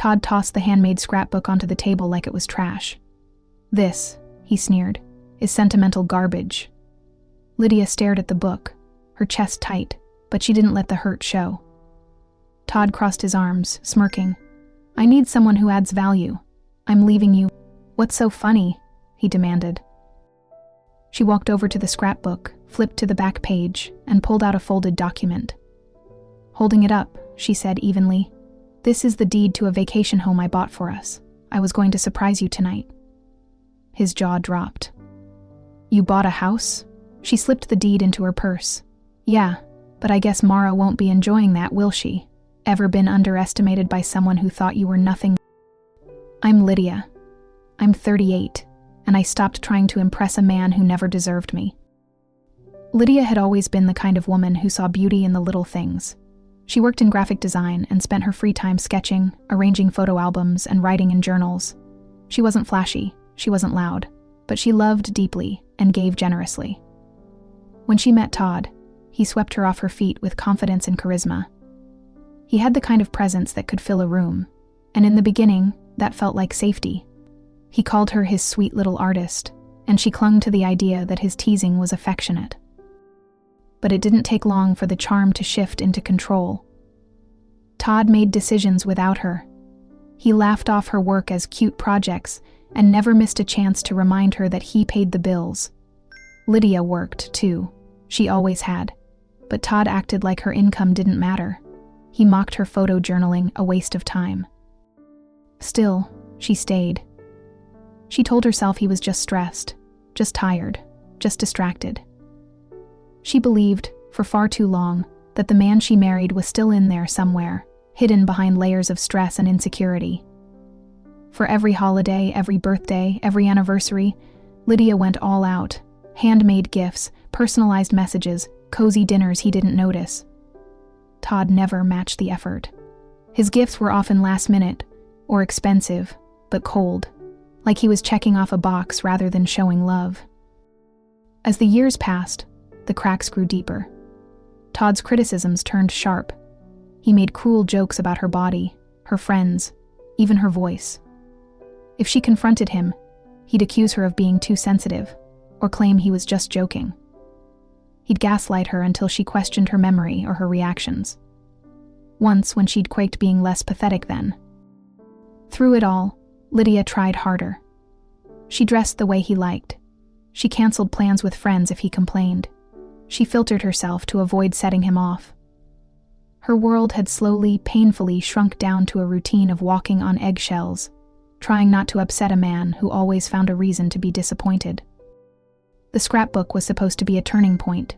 Todd tossed the handmade scrapbook onto the table like it was trash. "This," he sneered, "is sentimental garbage." Lydia stared at the book, her chest tight, but she didn't let the hurt show. Todd crossed his arms, smirking. "I need someone who adds value. I'm leaving you." "What's so funny?" he demanded. She walked over to the scrapbook, flipped to the back page, and pulled out a folded document. Holding it up, she said evenly, "This is the deed to a vacation home I bought for us. I was going to surprise you tonight." His jaw dropped. "You bought a house?" She slipped the deed into her purse. "Yeah, but I guess Mara won't be enjoying that, will she? Ever been underestimated by someone who thought you were nothing?" "I'm Lydia. I'm 38, and I stopped trying to impress a man who never deserved me." Lydia had always been the kind of woman who saw beauty in the little things. She worked in graphic design and spent her free time sketching, arranging photo albums, and writing in journals. She wasn't flashy, she wasn't loud, but she loved deeply and gave generously. When she met Todd, he swept her off her feet with confidence and charisma. He had the kind of presence that could fill a room, and in the beginning, that felt like safety. He called her his sweet little artist, and she clung to the idea that his teasing was affectionate. But it didn't take long for the charm to shift into control. Todd made decisions without her. He laughed off her work as cute projects and never missed a chance to remind her that he paid the bills. Lydia worked, too. She always had. But Todd acted like her income didn't matter. He mocked her photo journaling a waste of time. Still, she stayed. She told herself he was just stressed, just tired, just distracted. She believed, for far too long, that the man she married was still in there somewhere, hidden behind layers of stress and insecurity. For every holiday, every birthday, every anniversary, Lydia went all out. Handmade gifts, personalized messages, cozy dinners he didn't notice. Todd never matched the effort. His gifts were often last minute, or expensive, but cold, like he was checking off a box rather than showing love. As the years passed, the cracks grew deeper. Todd's criticisms turned sharp. He made cruel jokes about her body, her friends, even her voice. If she confronted him, he'd accuse her of being too sensitive, or claim he was just joking. He'd gaslight her until she questioned her memory or her reactions. Once, when she'd quaked being less pathetic then. Through it all, Lydia tried harder. She dressed the way he liked. She canceled plans with friends if he complained. She filtered herself to avoid setting him off. Her world had slowly, painfully shrunk down to a routine of walking on eggshells, trying not to upset a man who always found a reason to be disappointed. The scrapbook was supposed to be a turning point.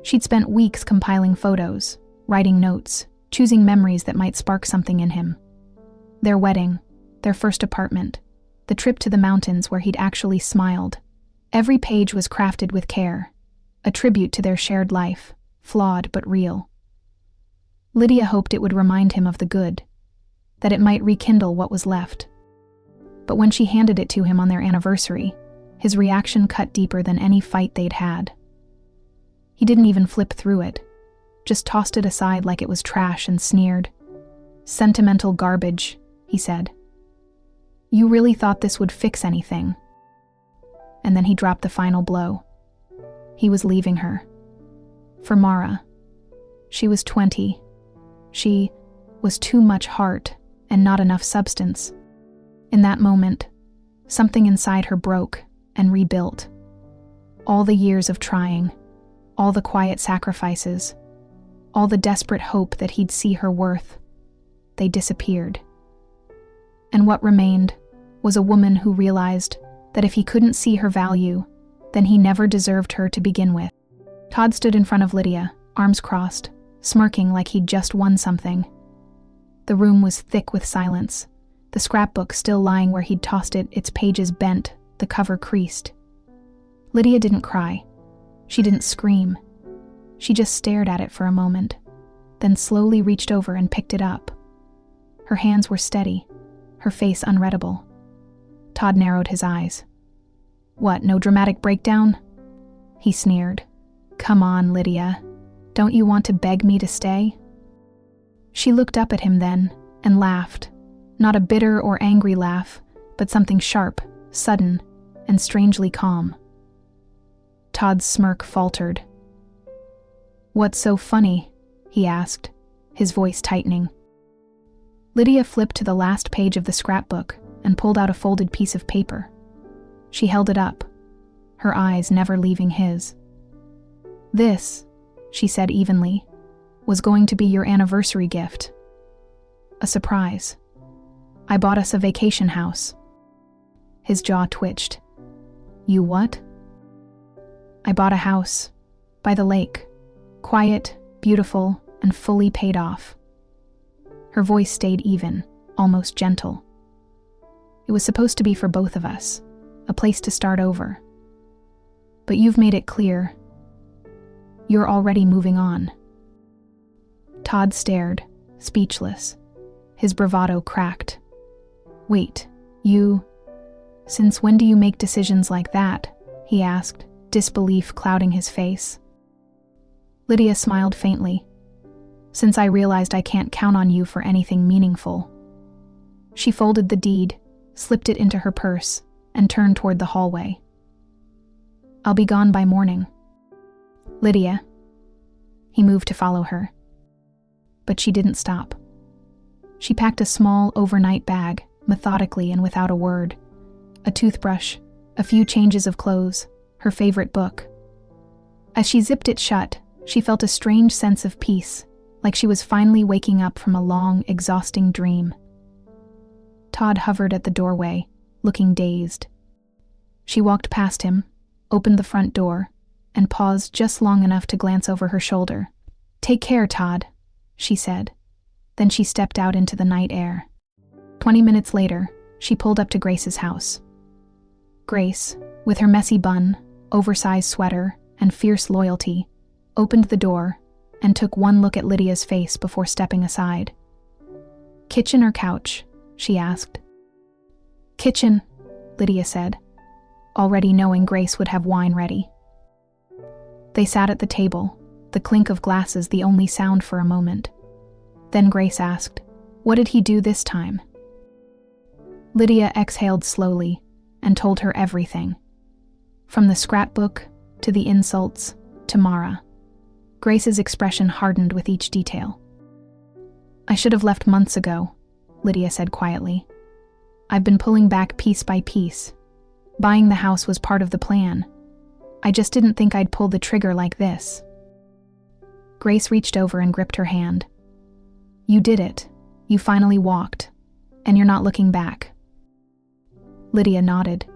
She'd spent weeks compiling photos, writing notes, choosing memories that might spark something in him. Their wedding, their first apartment, the trip to the mountains where he'd actually smiled. Every page was crafted with care, a tribute to their shared life, flawed but real. Lydia hoped it would remind him of the good, that it might rekindle what was left. But when she handed it to him on their anniversary, his reaction cut deeper than any fight they'd had. He didn't even flip through it, just tossed it aside like it was trash and sneered. "Sentimental garbage," he said. "You really thought this would fix anything?" And then he dropped the final blow. He was leaving her. For Mara. She was 20. She was too much heart and not enough substance. In that moment, something inside her broke and rebuilt. All the years of trying, all the quiet sacrifices, all the desperate hope that he'd see her worth, they disappeared. And what remained was a woman who realized that if he couldn't see her value, then he never deserved her to begin with. Todd stood in front of Lydia, arms crossed, smirking like he'd just won something. The room was thick with silence, the scrapbook still lying where he'd tossed it, its pages bent, the cover creased. Lydia didn't cry. She didn't scream. She just stared at it for a moment, then slowly reached over and picked it up. Her hands were steady, her face unreadable. Todd narrowed his eyes. "What, no dramatic breakdown?" He sneered. "Come on, Lydia. Don't you want to beg me to stay?" She looked up at him then and laughed, Not a bitter or angry laugh, but something sharp, sudden, and strangely calm. Todd's smirk faltered. "What's so funny?" he asked, his voice tightening. Lydia flipped to the last page of the scrapbook and pulled out a folded piece of paper. She held it up, her eyes never leaving his. "This," she said evenly, "was going to be your anniversary gift. A surprise. I bought us a vacation house." His jaw twitched. "You what?" "I bought a house, by the lake, quiet, beautiful, and fully paid off." Her voice stayed even, almost gentle. "It was supposed to be for both of us, a place to start over. But you've made it clear. You're already moving on." Todd stared, speechless. His bravado cracked. "Wait, since when do you make decisions like that?" he asked, disbelief clouding his face. Lydia smiled faintly. "Since I realized I can't count on you for anything meaningful." She folded the deed, slipped it into her purse, and turned toward the hallway. "I'll be gone by morning." "Lydia." He moved to follow her. But she didn't stop. She packed a small overnight bag, methodically and without a word. A toothbrush, a few changes of clothes, her favorite book. As she zipped it shut, she felt a strange sense of peace, like she was finally waking up from a long, exhausting dream. Todd hovered at the doorway, looking dazed. She walked past him, opened the front door, and paused just long enough to glance over her shoulder. "Take care, Todd," she said. Then she stepped out into the night air. 20 minutes later, she pulled up to Grace's house. Grace, with her messy bun, oversized sweater, and fierce loyalty, opened the door and took one look at Lydia's face before stepping aside. "Kitchen or couch?" she asked. "Kitchen," Lydia said, already knowing Grace would have wine ready. They sat at the table, the clink of glasses the only sound for a moment. Then Grace asked, "What did he do this time?" Lydia exhaled slowly and told her everything. From the scrapbook, to the insults, to Mara. Grace's expression hardened with each detail. "I should have left months ago," Lydia said quietly. "I've been pulling back piece by piece. Buying the house was part of the plan. I just didn't think I'd pull the trigger like this." Grace reached over and gripped her hand. "You did it. You finally walked. And you're not looking back." Lydia nodded.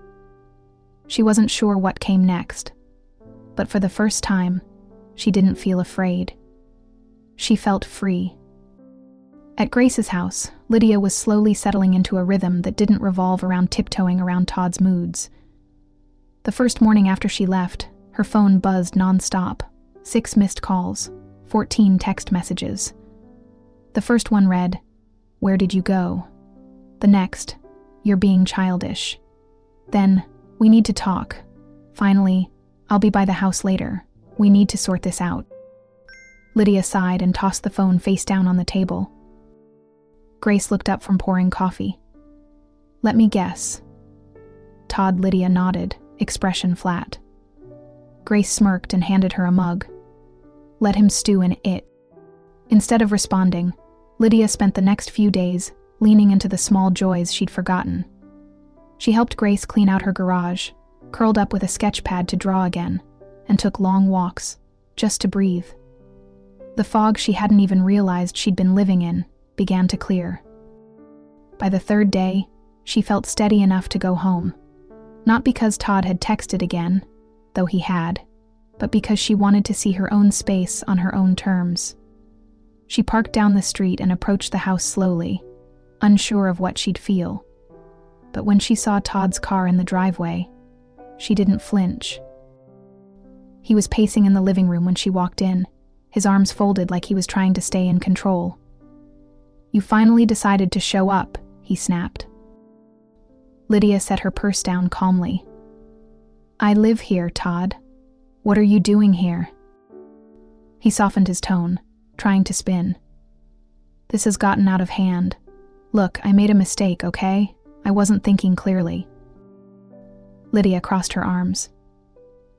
She wasn't sure what came next, but for the first time, she didn't feel afraid. She felt free. At Grace's house, Lydia was slowly settling into a rhythm that didn't revolve around tiptoeing around Todd's moods. The first morning after she left, her phone buzzed nonstop. 6 missed calls, 14 text messages. The first one read, "Where did you go?" The next, "You're being childish." Then, "We need to talk." Finally, "I'll be by the house later. We need to sort this out." Lydia sighed and tossed the phone face down on the table. Grace looked up from pouring coffee. "Let me guess." Todd. Lydia nodded, expression flat. Grace smirked and handed her a mug. "Let him stew in it." Instead of responding, Lydia spent the next few days leaning into the small joys she'd forgotten. She helped Grace clean out her garage, curled up with a sketch pad to draw again, and took long walks, just to breathe. The fog she hadn't even realized she'd been living in began to clear. By the 3rd day, she felt steady enough to go home. Not because Todd had texted again, though he had, but because she wanted to see her own space on her own terms. She parked down the street and approached the house slowly, unsure of what she'd feel. But when she saw Todd's car in the driveway, she didn't flinch. He was pacing in the living room when she walked in, his arms folded like he was trying to stay in control. "You finally decided to show up," he snapped. Lydia set her purse down calmly. "I live here, Todd. What are you doing here?" He softened his tone, trying to spin. "This has gotten out of hand. Look, I made a mistake, okay? I wasn't thinking clearly. Lydia crossed her arms.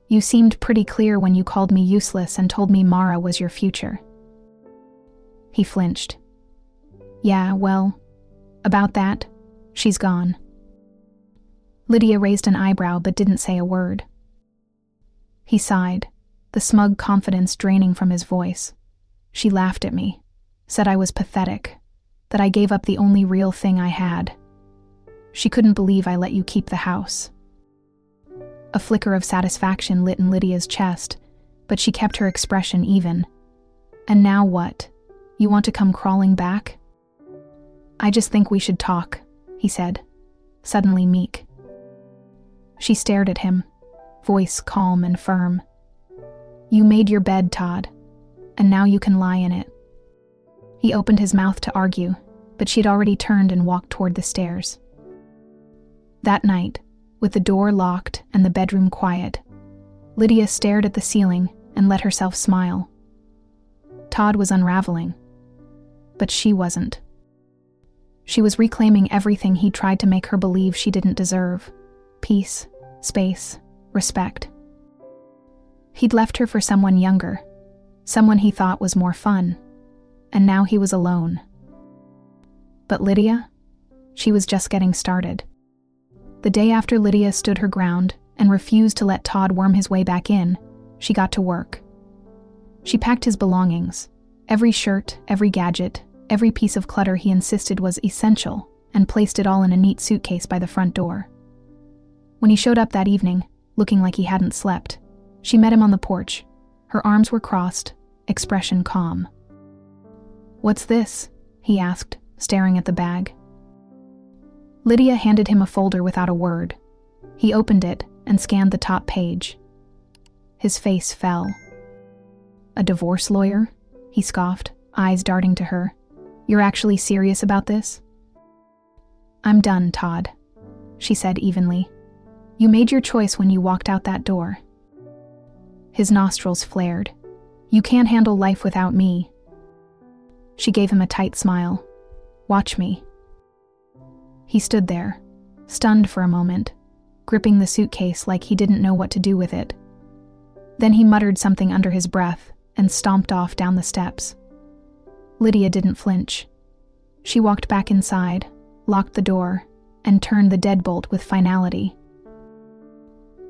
You seemed pretty clear when you called me useless and told me Mara was your future. He flinched. Yeah, well, about that, she's gone. Lydia raised an eyebrow but didn't say a word. He sighed, the smug confidence draining from his voice. She laughed at me, said I was pathetic, that I gave up the only real thing I had. She couldn't believe I let you keep the house. A flicker of satisfaction lit in Lydia's chest, but she kept her expression even. And now what? You want to come crawling back? I just think we should talk, he said, suddenly meek. She stared at him, voice calm and firm. You made your bed, Todd, and now you can lie in it. He opened his mouth to argue, but she'd already turned and walked toward the stairs. That night, with the door locked and the bedroom quiet, Lydia stared at the ceiling and let herself smile. Todd was unraveling, but she wasn't. She was reclaiming everything he tried to make her believe she didn't deserve: peace, space, respect. He'd left her for someone younger, someone he thought was more fun, and now he was alone. But Lydia? She was just getting started. The day after Lydia stood her ground and refused to let Todd worm his way back in, she got to work. She packed his belongings, every shirt, every gadget, every piece of clutter he insisted was essential, and placed it all in a neat suitcase by the front door. When he showed up that evening, looking like he hadn't slept, she met him on the porch. Her arms were crossed, expression calm. "What's this?" he asked, staring at the bag. Lydia handed him a folder without a word. He opened it and scanned the top page. His face fell. A divorce lawyer? He scoffed, eyes darting to her. You're actually serious about this? I'm done, Todd, she said evenly. You made your choice when you walked out that door. His nostrils flared. You can't handle life without me. She gave him a tight smile. Watch me. He stood there, stunned for a moment, gripping the suitcase like he didn't know what to do with it. Then he muttered something under his breath and stomped off down the steps. Lydia didn't flinch. She walked back inside, locked the door, and turned the deadbolt with finality.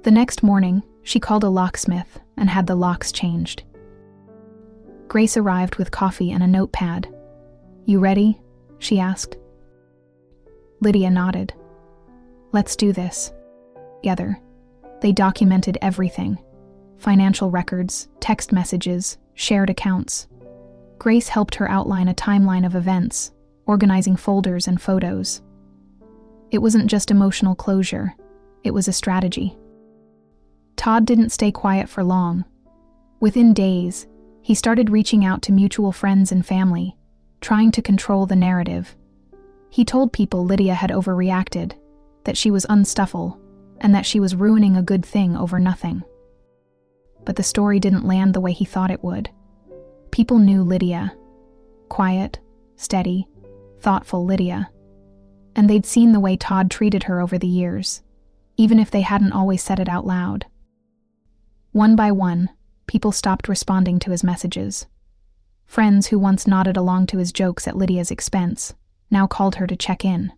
The next morning, she called a locksmith and had the locks changed. Grace arrived with coffee and a notepad. You ready? She asked. Lydia nodded. Let's do this. Together, they documented everything. Financial records, text messages, shared accounts. Grace helped her outline a timeline of events, organizing folders and photos. It wasn't just emotional closure, it was a strategy. Todd didn't stay quiet for long. Within days, he started reaching out to mutual friends and family, trying to control the narrative. He told people Lydia had overreacted, that she was unstuffle, and that she was ruining a good thing over nothing. But the story didn't land the way he thought it would. People knew Lydia. Quiet, steady, thoughtful Lydia. And they'd seen the way Todd treated her over the years, even if they hadn't always said it out loud. One by one, people stopped responding to his messages. Friends who once nodded along to his jokes at Lydia's expense now called her to check in.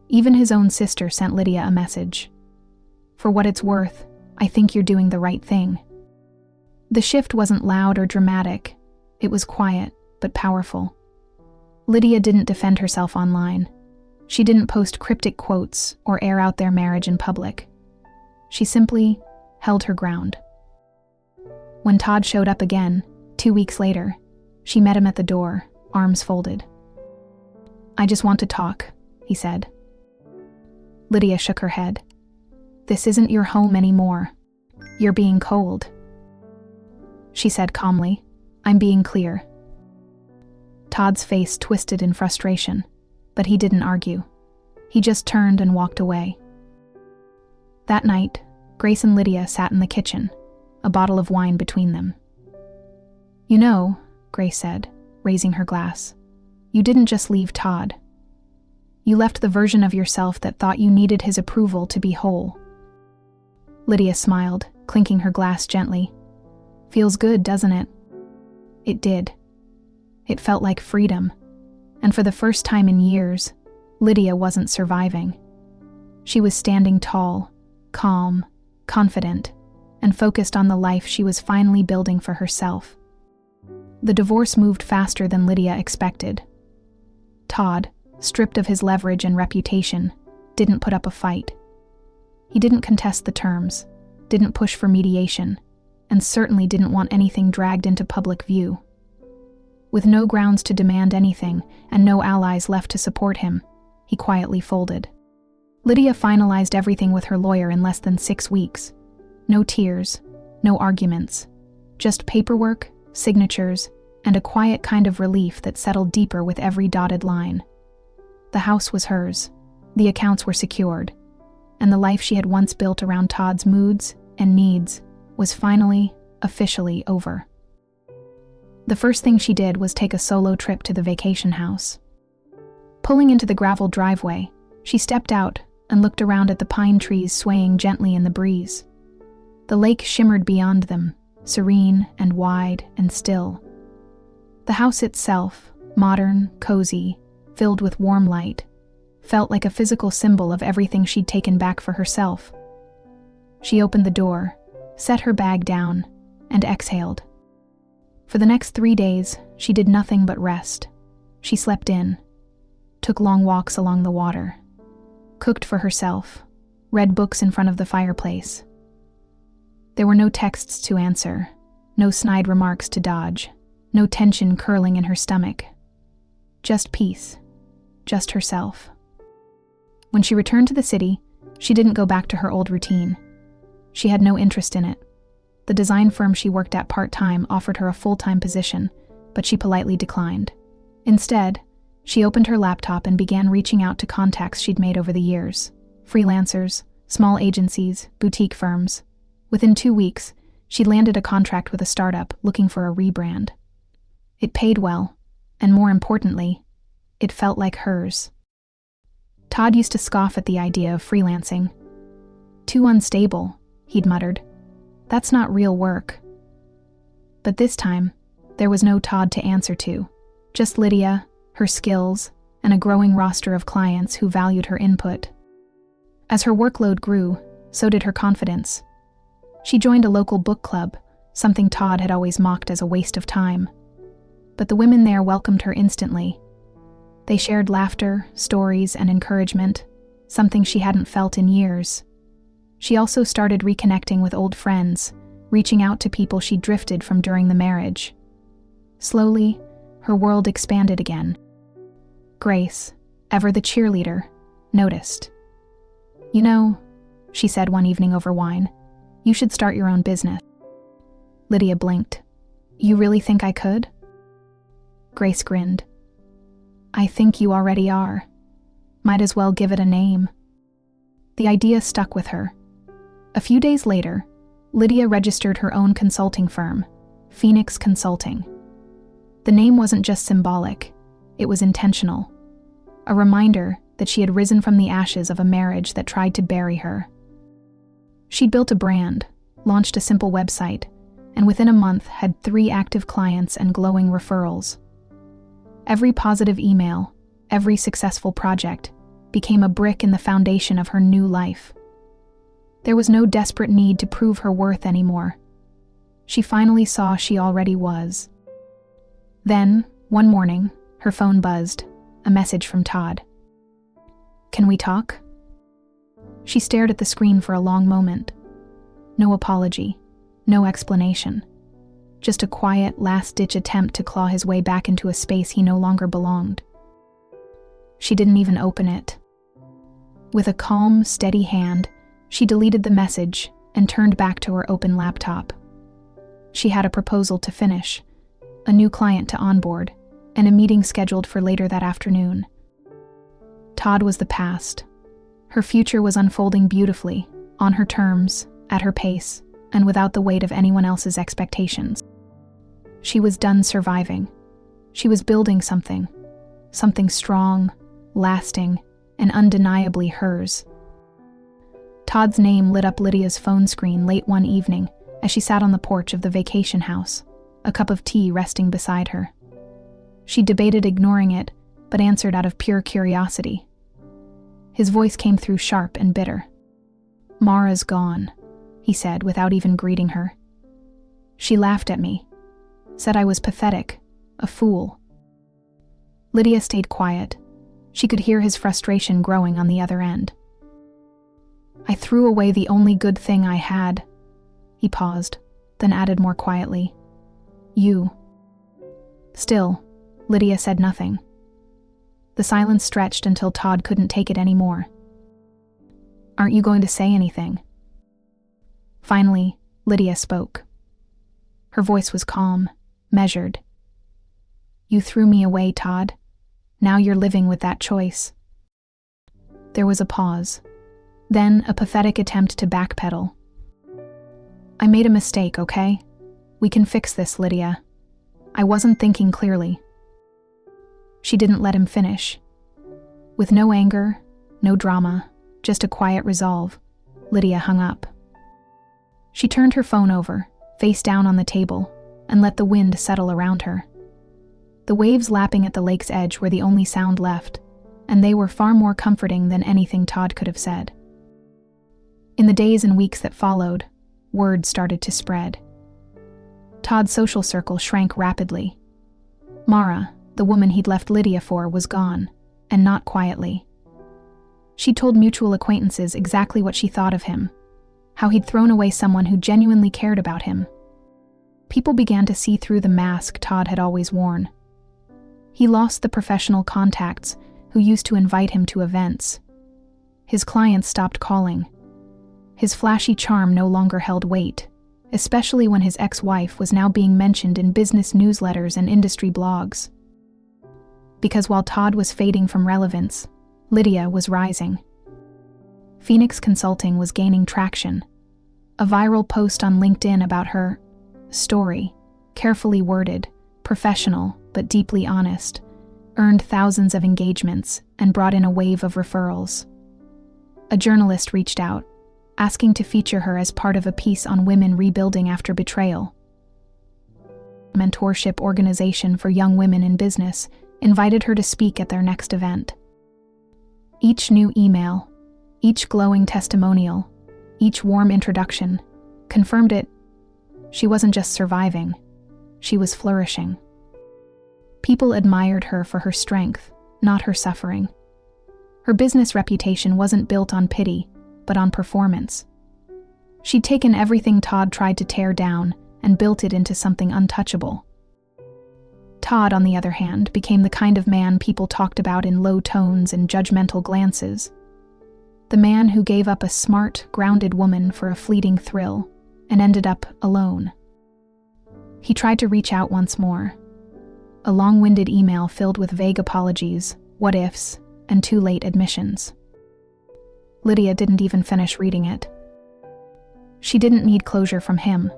Even his own sister sent Lydia a message. For what it's worth, I think you're doing the right thing. The shift wasn't loud or dramatic. It was quiet, but powerful. Lydia didn't defend herself online. She didn't post cryptic quotes or air out their marriage in public. She simply held her ground. When Todd showed up again, 2 weeks later, she met him at the door, arms folded. I just want to talk, he said. Lydia shook her head. This isn't your home anymore. You're being cold. She said calmly, I'm being clear. Todd's face twisted in frustration, but he didn't argue. He just turned and walked away. That night, Grace and Lydia sat in the kitchen, a bottle of wine between them. You know, Grace said, raising her glass, you didn't just leave Todd, You left the version of yourself that thought you needed his approval to be whole." Lydia smiled, clinking her glass gently. "Feels good, doesn't it?" It did. It felt like freedom, and for the first time in years, Lydia wasn't surviving. She was standing tall, calm, confident, and focused on the life she was finally building for herself. The divorce moved faster than Lydia expected. Todd, stripped of his leverage and reputation, didn't put up a fight. He didn't contest the terms, didn't push for mediation, and certainly didn't want anything dragged into public view. With no grounds to demand anything and no allies left to support him, he quietly folded. Lydia finalized everything with her lawyer in less than 6 weeks. No tears, no arguments, just paperwork, signatures, and a quiet kind of relief that settled deeper with every dotted line. The house was hers, the accounts were secured, and the life she had once built around Todd's moods and needs was finally, officially over. The first thing she did was take a solo trip to the vacation house. Pulling into the gravel driveway, she stepped out and looked around at the pine trees swaying gently in the breeze. The lake shimmered beyond them, serene and wide and still. The house itself, modern, cozy, filled with warm light, felt like a physical symbol of everything she'd taken back for herself. She opened the door, set her bag down, and exhaled. For the next 3 days, she did nothing but rest. She slept in, took long walks along the water, cooked for herself, read books in front of the fireplace. There were no texts to answer, no snide remarks to dodge, no tension curling in her stomach. Just peace, just herself. When she returned to the city, she didn't go back to her old routine. She had no interest in it. The design firm she worked at part-time offered her a full-time position, but she politely declined. Instead, she opened her laptop and began reaching out to contacts she'd made over the years. Freelancers, small agencies, boutique firms. Within 2 weeks, she landed a contract with a startup looking for a rebrand. It paid well, and more importantly, it felt like hers. Todd used to scoff at the idea of freelancing. "Too unstable," he'd muttered. "That's not real work." But this time, there was no Todd to answer to, just Lydia, her skills, and a growing roster of clients who valued her input. As her workload grew, so did her confidence. She joined a local book club, something Todd had always mocked as a waste of time. But the women there welcomed her instantly. They shared laughter, stories, and encouragement, something she hadn't felt in years. She also started reconnecting with old friends, reaching out to people she drifted from during the marriage. Slowly, her world expanded again. Grace, ever the cheerleader, noticed. "You know," she said one evening over wine, "you should start your own business." Lydia blinked. "You really think I could?" Grace grinned. "I think you already are. Might as well give it a name." The idea stuck with her. A few days later, Lydia registered her own consulting firm, Phoenix Consulting. The name wasn't just symbolic, it was intentional. A reminder that she had risen from the ashes of a marriage that tried to bury her. She'd built a brand, launched a simple website, and within a month had 3 active clients and glowing referrals. Every positive email, every successful project, became a brick in the foundation of her new life. There was no desperate need to prove her worth anymore. She finally saw she already was. Then, one morning, her phone buzzed, a message from Todd. "Can we talk?" She stared at the screen for a long moment. No apology, no explanation. Just a quiet, last-ditch attempt to claw his way back into a space he no longer belonged. She didn't even open it. With a calm, steady hand, she deleted the message and turned back to her open laptop. She had a proposal to finish, a new client to onboard, and a meeting scheduled for later that afternoon. Todd was the past. Her future was unfolding beautifully, on her terms, at her pace, and without the weight of anyone else's expectations. She was done surviving. She was building something strong, lasting, and undeniably hers. Todd's name lit up Lydia's phone screen late one evening as she sat on the porch of the vacation house, a cup of tea resting beside her. She debated ignoring it, but answered out of pure curiosity. His voice came through sharp and bitter. "Mara's gone," he said without even greeting her. "She laughed at me, said I was pathetic, a fool." Lydia stayed quiet. She could hear his frustration growing on the other end. "I threw away the only good thing I had." He paused, then added more quietly, "You." Still, Lydia said nothing. The silence stretched until Todd couldn't take it anymore. "Aren't you going to say anything?" Finally, Lydia spoke. Her voice was calm, measured. "You threw me away, Todd. Now you're living with that choice." There was a pause, then a pathetic attempt to backpedal. "I made a mistake, okay? We can fix this, Lydia. I wasn't thinking clearly." She didn't let him finish. With no anger, no drama, just a quiet resolve, Lydia hung up. She turned her phone over, face down on the table, and let the wind settle around her. The waves lapping at the lake's edge were the only sound left, and they were far more comforting than anything Todd could have said. In the days and weeks that followed, word started to spread. Todd's social circle shrank rapidly. Mara, the woman he'd left Lydia for, was gone, and not quietly. She told mutual acquaintances exactly what she thought of him, how he'd thrown away someone who genuinely cared about him. People began to see through the mask Todd had always worn. He lost the professional contacts who used to invite him to events. His clients stopped calling. His flashy charm no longer held weight, especially when his ex-wife was now being mentioned in business newsletters and industry blogs. Because while Todd was fading from relevance, Lydia was rising. Phoenix Consulting was gaining traction. A viral post on LinkedIn about her story, carefully worded, professional, but deeply honest, earned thousands of engagements and brought in a wave of referrals. A journalist reached out, asking to feature her as part of a piece on women rebuilding after betrayal. A mentorship organization for young women in business invited her to speak at their next event. Each new email, each glowing testimonial, each warm introduction confirmed it. She wasn't just surviving, she was flourishing. People admired her for her strength, not her suffering. Her business reputation wasn't built on pity, but on performance. She'd taken everything Todd tried to tear down and built it into something untouchable. Todd, on the other hand, became the kind of man people talked about in low tones and judgmental glances. The man who gave up a smart, grounded woman for a fleeting thrill and ended up alone. He tried to reach out once more. A long-winded email filled with vague apologies, what-ifs, and too-late admissions. Lydia didn't even finish reading it. She didn't need closure from him.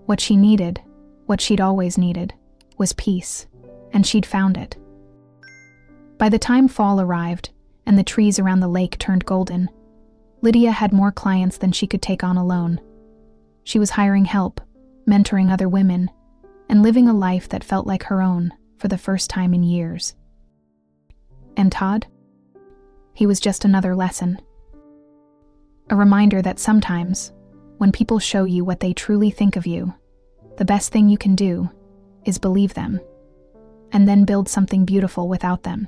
What she needed, what she'd always needed, was peace, and she'd found it. By the time fall arrived, and the trees around the lake turned golden, Lydia had more clients than she could take on alone. She was hiring help, mentoring other women, and living a life that felt like her own for the first time in years. And Todd? He was just another lesson. A reminder that sometimes, when people show you what they truly think of you, the best thing you can do is believe them, and then build something beautiful without them.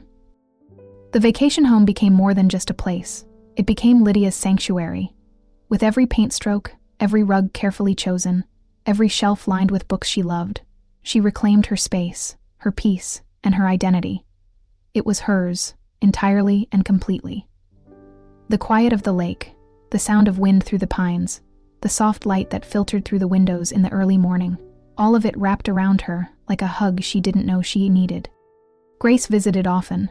The vacation home became more than just a place. It became Lydia's sanctuary. With every paint stroke, every rug carefully chosen, every shelf lined with books she loved, she reclaimed her space, her peace, and her identity. It was hers, entirely and completely. The quiet of the lake, the sound of wind through the pines, the soft light that filtered through the windows in the early morning, all of it wrapped around her like a hug she didn't know she needed. Grace visited often.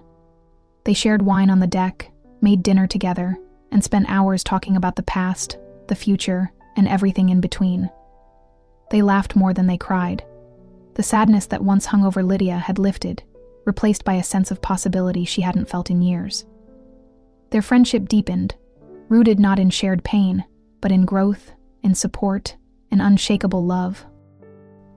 They shared wine on the deck, made dinner together, and spent hours talking about the past, the future, and everything in between. They laughed more than they cried. The sadness that once hung over Lydia had lifted, replaced by a sense of possibility she hadn't felt in years. Their friendship deepened, rooted not in shared pain, but in growth, in support, in unshakable love.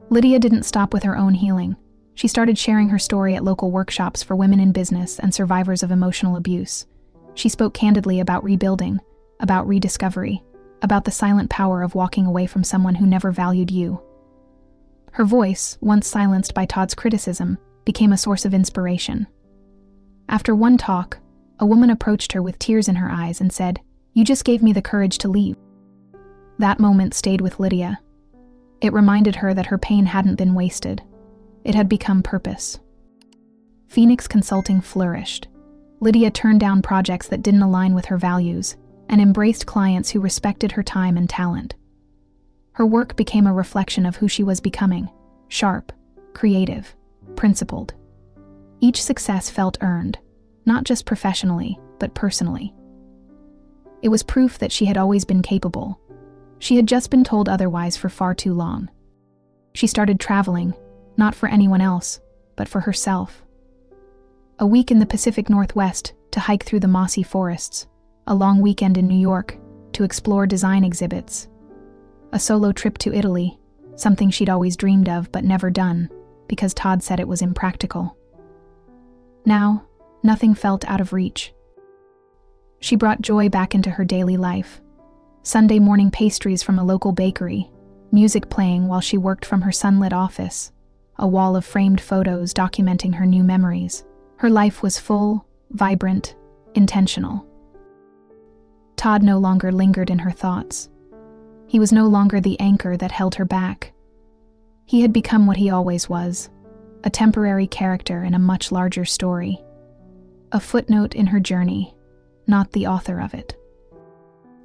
Lydia didn't stop with her own healing. She started sharing her story at local workshops for women in business and survivors of emotional abuse. She spoke candidly about rebuilding, about rediscovery, about the silent power of walking away from someone who never valued you. Her voice, once silenced by Todd's criticism, became a source of inspiration. After one talk, a woman approached her with tears in her eyes and said, "You just gave me the courage to leave." That moment stayed with Lydia. It reminded her that her pain hadn't been wasted. It had become purpose. Phoenix Consulting flourished. Lydia turned down projects that didn't align with her values and embraced clients who respected her time and talent. Her work became a reflection of who she was becoming: sharp, creative, principled. Each success felt earned, not just professionally, but personally. It was proof that she had always been capable. She had just been told otherwise for far too long. She started traveling, not for anyone else, but for herself. A week in the Pacific Northwest to hike through the mossy forests, a long weekend in New York to explore design exhibits, a solo trip to Italy, something she'd always dreamed of but never done, because Todd said it was impractical. Now, nothing felt out of reach. She brought joy back into her daily life. Sunday morning pastries from a local bakery, music playing while she worked from her sunlit office, a wall of framed photos documenting her new memories. Her life was full, vibrant, intentional. Todd no longer lingered in her thoughts. He was no longer the anchor that held her back. He had become what he always was, a temporary character in a much larger story. A footnote in her journey, not the author of it.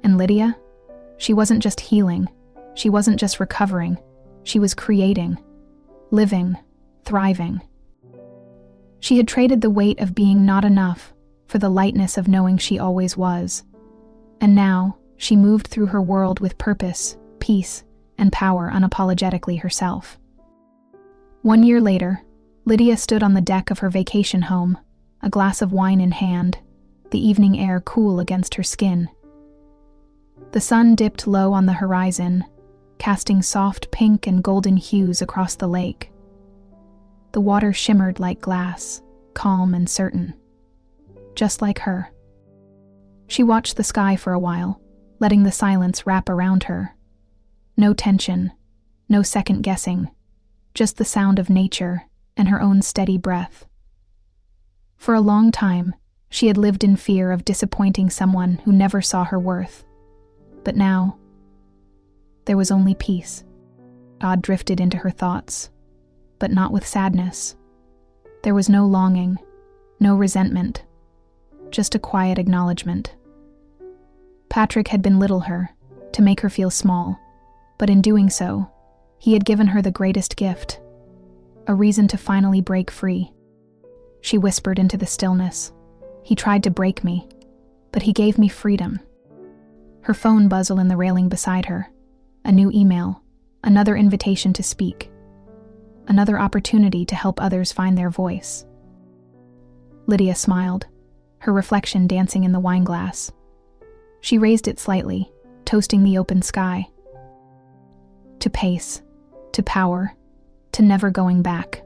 And Lydia? She wasn't just healing. She wasn't just recovering. She was creating, living, thriving. She had traded the weight of being not enough for the lightness of knowing she always was. And now, she moved through her world with purpose, peace, and power unapologetically herself. 1 year later, Lydia stood on the deck of her vacation home, a glass of wine in hand, the evening air cool against her skin. The sun dipped low on the horizon, casting soft pink and golden hues across the lake. The water shimmered like glass, calm and certain. Just like her. She watched the sky for a while, letting the silence wrap around her. No tension, no second guessing, just the sound of nature and her own steady breath. For a long time, she had lived in fear of disappointing someone who never saw her worth. But now, there was only peace. Todd drifted into her thoughts, but not with sadness. There was no longing, no resentment, just a quiet acknowledgement. Patrick had belittled her, to make her feel small, but in doing so, he had given her the greatest gift, a reason to finally break free. She whispered into the stillness. He tried to break me, but he gave me freedom. Her phone buzzed in the railing beside her. A new email, another invitation to speak, another opportunity to help others find their voice. Lydia smiled, her reflection dancing in the wine glass. She raised it slightly, toasting the open sky. To pace, to power, to never going back.